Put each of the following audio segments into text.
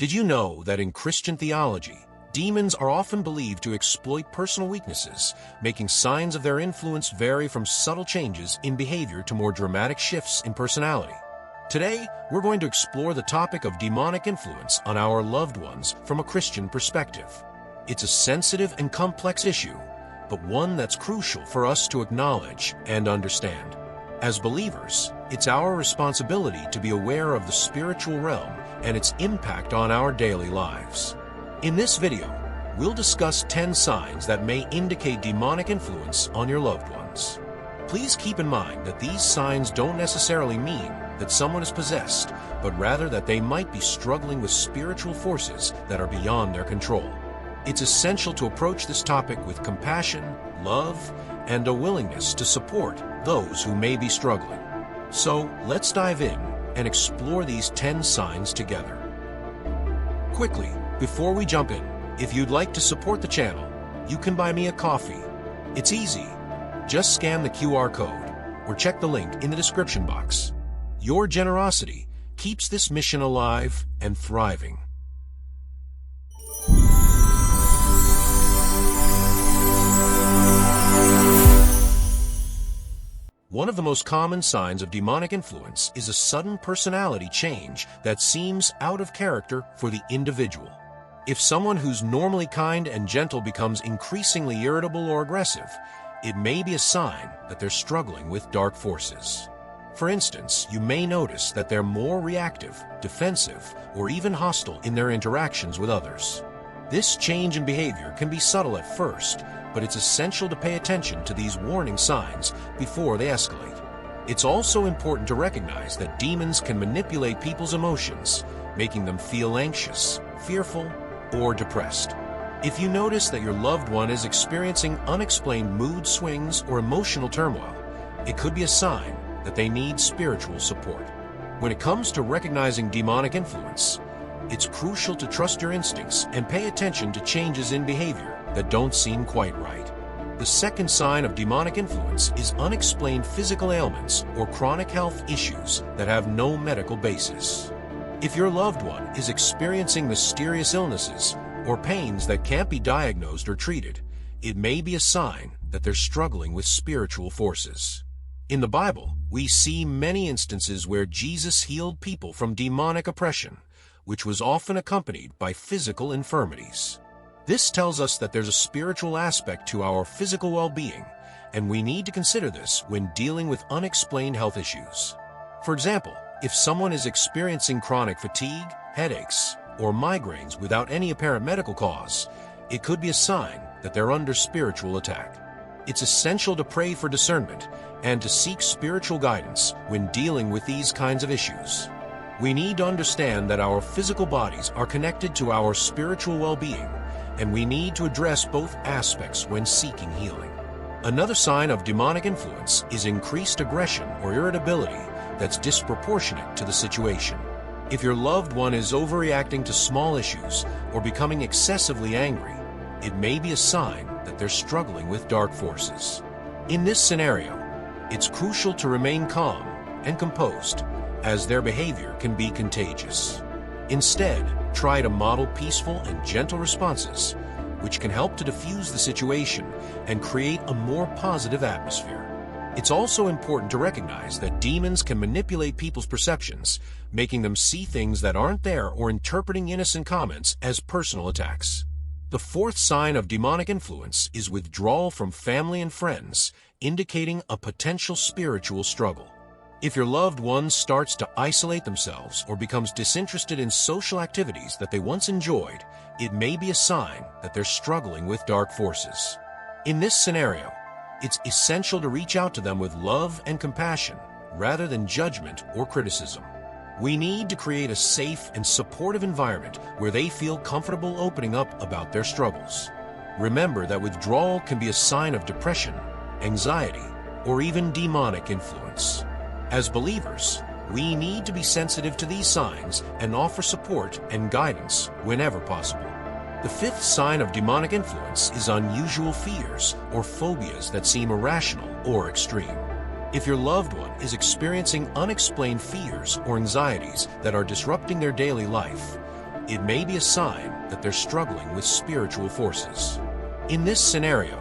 Did you know that in Christian theology, demons are often believed to exploit personal weaknesses, making signs of their influence vary from subtle changes in behavior to more dramatic shifts in personality? Today, we're going to explore the topic of demonic influence on our loved ones from a Christian perspective. It's a sensitive and complex issue, but one that's crucial for us to acknowledge and understand. As believers, it's our responsibility to be aware of the spiritual realm and its impact on our daily lives. In this video, we'll discuss 10 signs that may indicate demonic influence on your loved ones. Please keep in mind that these signs don't necessarily mean that someone is possessed, but rather that they might be struggling with spiritual forces that are beyond their control. It's essential to approach this topic with compassion, love, and a willingness to support those who may be struggling. So, let's dive in and explore these 10 signs together. Quickly, before we jump in, if you'd like to support the channel, you can buy me a coffee. It's easy. Just scan the QR code or check the link in the description box. Your generosity keeps this mission alive and thriving. One of the most common signs of demonic influence is a sudden personality change that seems out of character for the individual. If someone who's normally kind and gentle becomes increasingly irritable or aggressive, it may be a sign that they're struggling with dark forces. For instance, you may notice that they're more reactive, defensive, or even hostile in their interactions with others. This change in behavior can be subtle at first, but it's essential to pay attention to these warning signs before they escalate. It's also important to recognize that demons can manipulate people's emotions, making them feel anxious, fearful, or depressed. If you notice that your loved one is experiencing unexplained mood swings or emotional turmoil, it could be a sign that they need spiritual support. When it comes to recognizing demonic influence, it's crucial to trust your instincts and pay attention to changes in behavior that don't seem quite right. The second sign of demonic influence is unexplained physical ailments or chronic health issues that have no medical basis. If your loved one is experiencing mysterious illnesses or pains that can't be diagnosed or treated, it may be a sign that they're struggling with spiritual forces. In the Bible, we see many instances where Jesus healed people from demonic oppression, which was often accompanied by physical infirmities. This tells us that there's a spiritual aspect to our physical well-being, and we need to consider this when dealing with unexplained health issues. For example, if someone is experiencing chronic fatigue, headaches, or migraines without any apparent medical cause, it could be a sign that they're under spiritual attack. It's essential to pray for discernment and to seek spiritual guidance when dealing with these kinds of issues. We need to understand that our physical bodies are connected to our spiritual well-being, and we need to address both aspects when seeking healing. Another sign of demonic influence is increased aggression or irritability that's disproportionate to the situation. If your loved one is overreacting to small issues or becoming excessively angry, it may be a sign that they're struggling with dark forces. In this scenario, it's crucial to remain calm and composed, as their behavior can be contagious. Instead, try to model peaceful and gentle responses, which can help to diffuse the situation and create a more positive atmosphere. It's also important to recognize that demons can manipulate people's perceptions, making them see things that aren't there or interpreting innocent comments as personal attacks. The fourth sign of demonic influence is withdrawal from family and friends, indicating a potential spiritual struggle. If your loved one starts to isolate themselves or becomes disinterested in social activities that they once enjoyed, it may be a sign that they're struggling with dark forces. In this scenario, it's essential to reach out to them with love and compassion rather than judgment or criticism. We need to create a safe and supportive environment where they feel comfortable opening up about their struggles. Remember that withdrawal can be a sign of depression, anxiety, or even demonic influence. As believers, we need to be sensitive to these signs and offer support and guidance whenever possible. The fifth sign of demonic influence is unusual fears or phobias that seem irrational or extreme. If your loved one is experiencing unexplained fears or anxieties that are disrupting their daily life, it may be a sign that they're struggling with spiritual forces. In this scenario,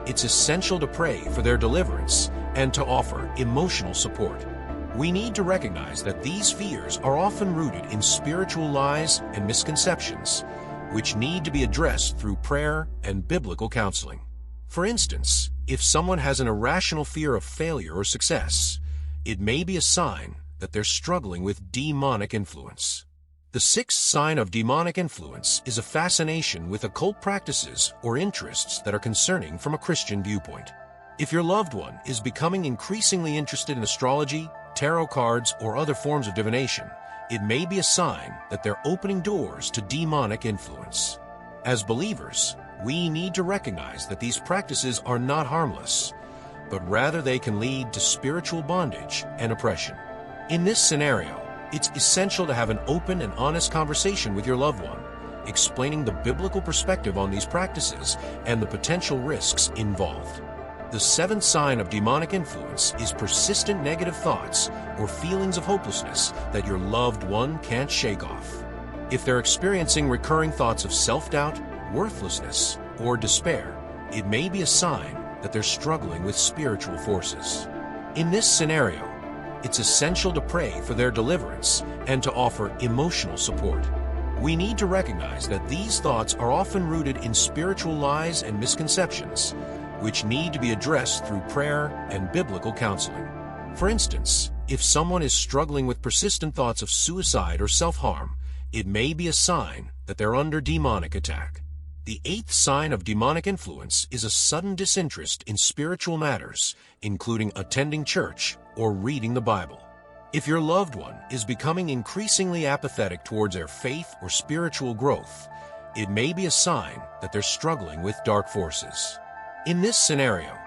it's essential to pray for their deliverance and to offer emotional support. We need to recognize that these fears are often rooted in spiritual lies and misconceptions, which need to be addressed through prayer and biblical counseling. For instance, if someone has an irrational fear of failure or success, it may be a sign that they're struggling with demonic influence. The sixth sign of demonic influence is a fascination with occult practices or interests that are concerning from a Christian viewpoint. If your loved one is becoming increasingly interested in astrology, tarot cards, or other forms of divination, it may be a sign that they're opening doors to demonic influence. As believers, we need to recognize that these practices are not harmless, but rather they can lead to spiritual bondage and oppression. In this scenario, it's essential to have an open and honest conversation with your loved one, explaining the biblical perspective on these practices and the potential risks involved. The seventh sign of demonic influence is persistent negative thoughts or feelings of hopelessness that your loved one can't shake off. If they're experiencing recurring thoughts of self-doubt, worthlessness, or despair, it may be a sign that they're struggling with spiritual forces. In this scenario, it's essential to pray for their deliverance and to offer emotional support. We need to recognize that these thoughts are often rooted in spiritual lies and misconceptions, which need to be addressed through prayer and biblical counseling. For instance, if someone is struggling with persistent thoughts of suicide or self-harm, it may be a sign that they're under demonic attack. The eighth sign of demonic influence is a sudden disinterest in spiritual matters, including attending church or reading the Bible. If your loved one is becoming increasingly apathetic towards their faith or spiritual growth, it may be a sign that they're struggling with dark forces. In this scenario,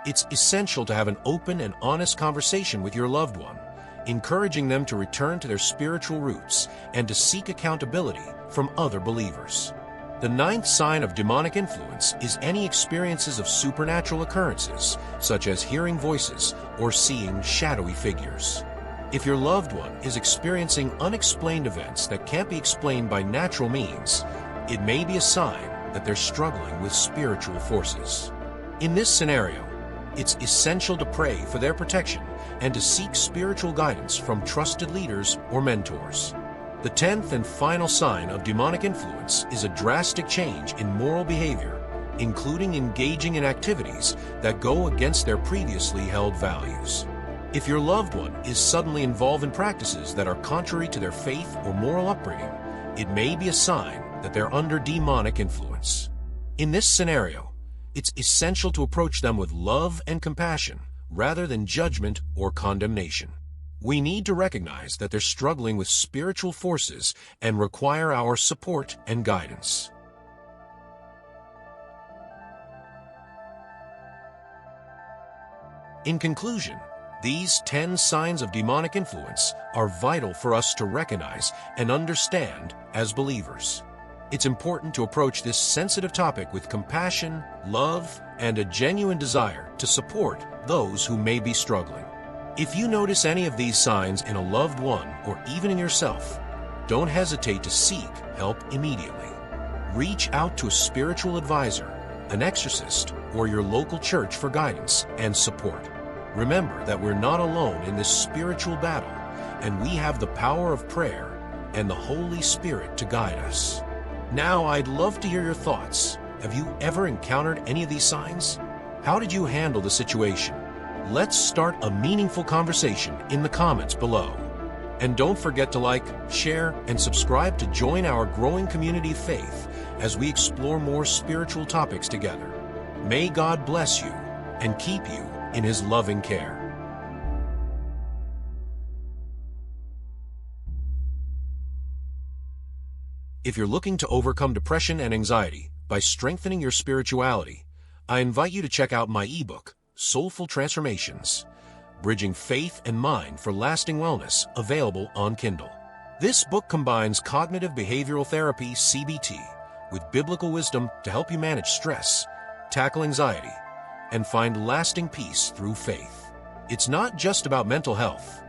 it's essential to have an open and honest conversation with your loved one, encouraging them to return to their spiritual roots and to seek accountability from other believers. The ninth sign of demonic influence is any experiences of supernatural occurrences, such as hearing voices or seeing shadowy figures. If your loved one is experiencing unexplained events that can't be explained by natural means, it may be a sign that they're struggling with spiritual forces. In this scenario, it's essential to pray for their protection and to seek spiritual guidance from trusted leaders or mentors. The 10th and final sign of demonic influence is a drastic change in moral behavior, including engaging in activities that go against their previously held values. If your loved one is suddenly involved in practices that are contrary to their faith or moral upbringing, it may be a sign that they're under demonic influence. In this scenario, it's essential to approach them with love and compassion rather than judgment or condemnation. We need to recognize that they're struggling with spiritual forces and require our support and guidance. In conclusion, these 10 signs of demonic influence are vital for us to recognize and understand as believers. It's important to approach this sensitive topic with compassion, love, and a genuine desire to support those who may be struggling. If you notice any of these signs in a loved one or even in yourself, don't hesitate to seek help immediately. Reach out to a spiritual advisor, an exorcist, or your local church for guidance and support. Remember that we're not alone in this spiritual battle, and we have the power of prayer and the Holy Spirit to guide us. Now, I'd love to hear your thoughts. Have you ever encountered any of these signs? How did you handle the situation? Let's start a meaningful conversation in the comments below. And don't forget to like, share, and subscribe to join our growing community of faith as we explore more spiritual topics together. May God bless you and keep you in His loving care. If you're looking to overcome depression and anxiety by strengthening your spirituality, I invite you to check out my ebook, Soulful Transformations, Bridging Faith and Mind for Lasting Wellness, available on Kindle. This book combines cognitive behavioral therapy, CBT, with biblical wisdom to help you manage stress, tackle anxiety, and find lasting peace through faith. It's not just about mental health.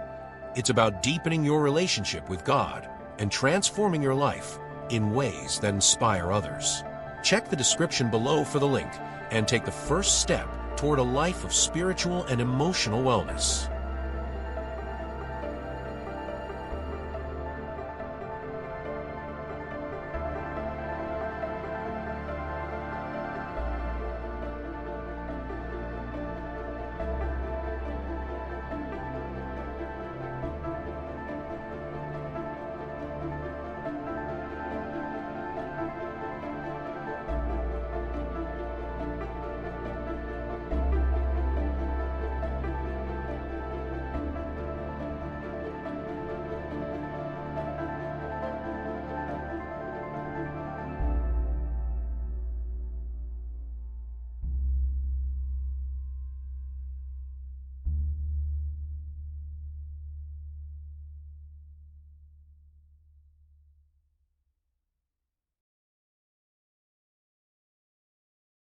It's about deepening your relationship with God and transforming your life in ways that inspire others. Check the description below for the link and take the first step toward a life of spiritual and emotional wellness.